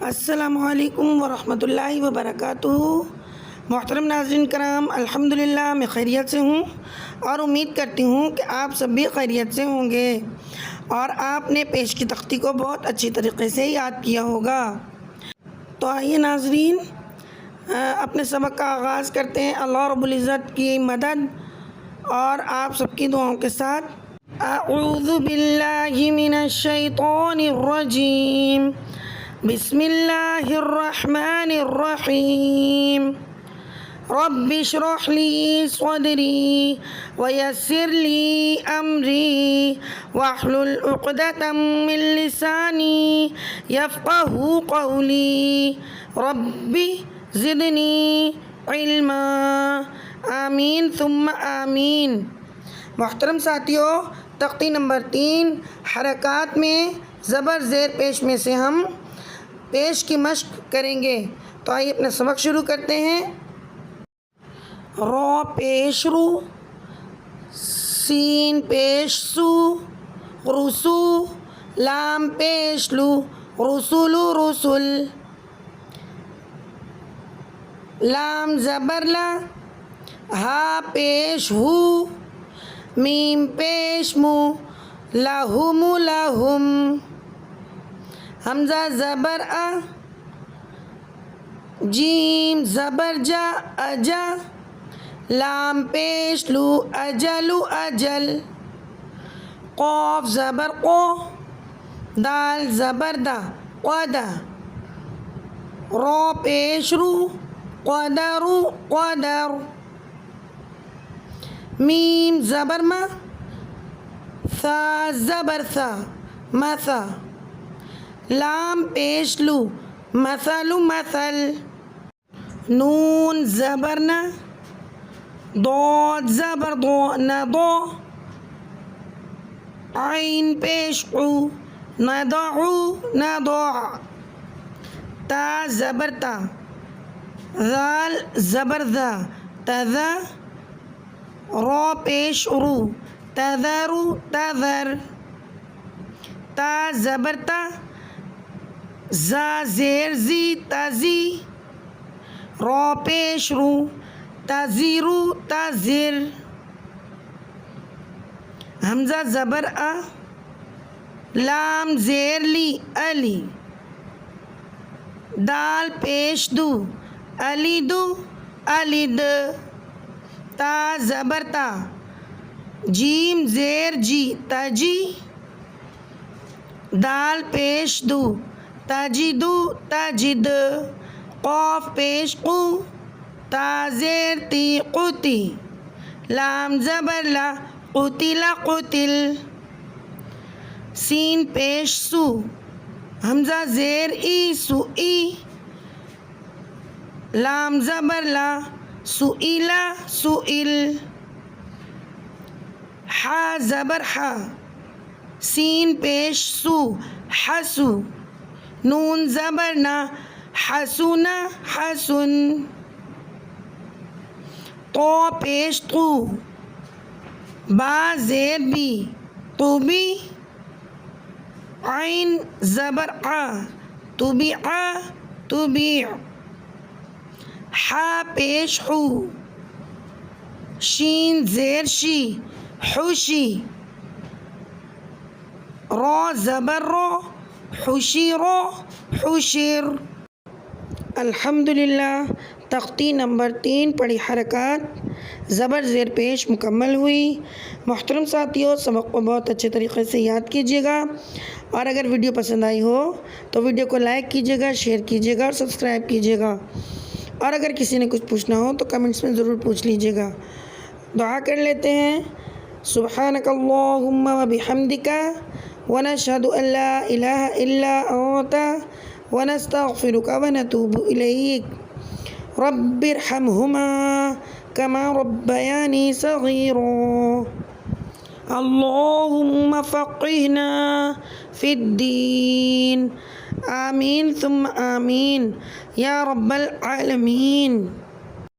السلام علیکم ورحمۃ اللہ وبرکاتہ۔ محترم ناظرین کرام، الحمدللہ میں خیریت سے ہوں اور امید کرتی ہوں کہ آپ سب بھی خیریت سے ہوں گے اور آپ نے پیش کی تختی کو بہت اچھی طریقے سے یاد کیا ہوگا۔ تو آئیے ناظرین، اپنے سبق کا آغاز کرتے ہیں اللہ رب العزت کی مدد اور آپ سب کی دعاؤں کے ساتھ۔ اعوذ باللہ من الشیطان الرجیم، بسم اللہ الرحمن الرحیم۔ رب اشرح لی صدری ویسر لی امری واحلل عقدۃ من لسانی یفقہوا قولی رب زدنی علما، آمین ثم آمین۔ محترم ساتھیو، تختی نمبر 3 حرکات میں زبر زیر پیش میں سے ہم پیش کی مشق کریں گے۔ تو آئیے اپنا سبق شروع کرتے ہیں۔ رو پیش رو، سین پیش سو رسو، لام پیش لو رسول رسل، لام زبر لا، ہا پیش ہو، میم پیش مو، لہم لہم، حمزہ زبر آ، جیم زبر جا اجا، لام پیش لو اجل اجل، قاف زبر قو، دال زبر دا قدا، رو پیش رو، قدر قدر، میم زبر ما، ثا زبر ثا مثا، لام پیش لو مثل مثل، نون زبر نا، ضاد زبر ضو نضو، عین پیش عو نضع نضع، تا زبر تا، ذال زبر ذا تذا، رو پیش رو، تذر تذر، تا زبر تا، زا زیر زی تزی، رو پیش رو، تزیر تزر، حمزہ زبر آ، لام زیر لی علی، دال پیش دو، علی دو علید، تا زبر تا، جیم زیر جی تجی، دال پیش دو، تجدو تجد، قاف پیش قو، تا زیر تی قتی، لام زبر لا، قتل قتل، سین پیش سو، حمزہ زیر ای سو ای، لام زبر لا، سئل سئل، حا زبر حا، سین پیش سو حسو، نون زبر نا، حسن حسن، تو پیش تو، با زیر بی طبی، عین زبر آ، طبع طبیع، حا پیش حو، شین زیر شی حشی، رو زبر رو، حشیر حشر۔ الحمدللہ تختی نمبر 3 پڑھی حرکات زبر زیر پیش مکمل ہوئی۔ محترم ساتھیوں، سبق کو بہت اچھے طریقے سے یاد کیجیے گا اور اگر ویڈیو پسند آئی ہو تو ویڈیو کو لائک کیجیے گا، شیئر کیجیے گا اور سبسکرائب کیجیے گا، اور اگر کسی نے کچھ پوچھنا ہو تو کمنٹس میں ضرور پوچھ لیجیے گا۔ دعا کر لیتے ہیں۔ سبحانک اللہم و بحمدک ونشہد ان لا الہ الا انت ونستغفرک ونتوب الیک، رب ارحمہما کما ربیانی صغیرا، اللہم فقہنا فی الدین، آمین ثم آمین یا رب العالمین۔